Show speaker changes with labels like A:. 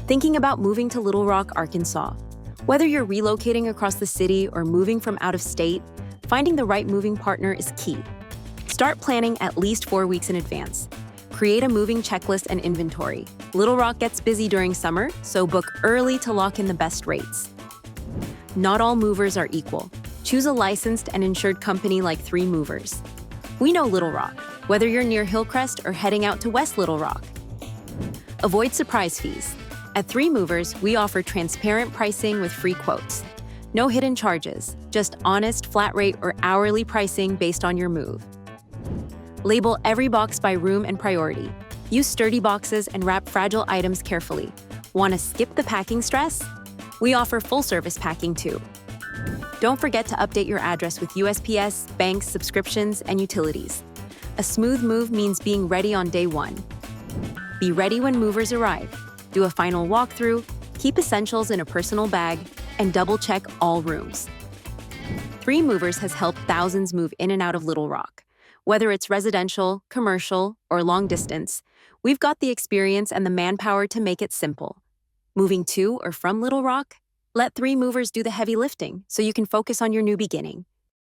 A: Thinking about moving to Little Rock, Arkansas. Whether you're relocating across the city or moving from out of state, finding the right moving partner is key. Start planning at least 4 weeks in advance. Create a moving checklist and inventory. Little Rock gets busy during summer, so book early to lock in the best rates. Not all movers are equal. Choose a licensed and insured company like 3 Movers. We know Little Rock, whether you're near Hillcrest or heading out to West Little Rock. Avoid surprise fees. At 3 Movers, we offer transparent pricing with free quotes. No hidden charges, just honest flat rate or hourly pricing based on your move. Label every box by room and priority. Use sturdy boxes and wrap fragile items carefully. Want to skip the packing stress? We offer full-service packing too. Don't forget to update your address with USPS, banks, subscriptions, and utilities. A smooth move means being ready on day 1. Be ready when movers arrive. Do a final walkthrough, keep essentials in a personal bag, and double-check all rooms. 3 Movers has helped thousands move in and out of Little Rock. Whether it's residential, commercial, or long distance, we've got the experience and the manpower to make it simple. Moving to or from Little Rock? Let 3 Movers do the heavy lifting so you can focus on your new beginning.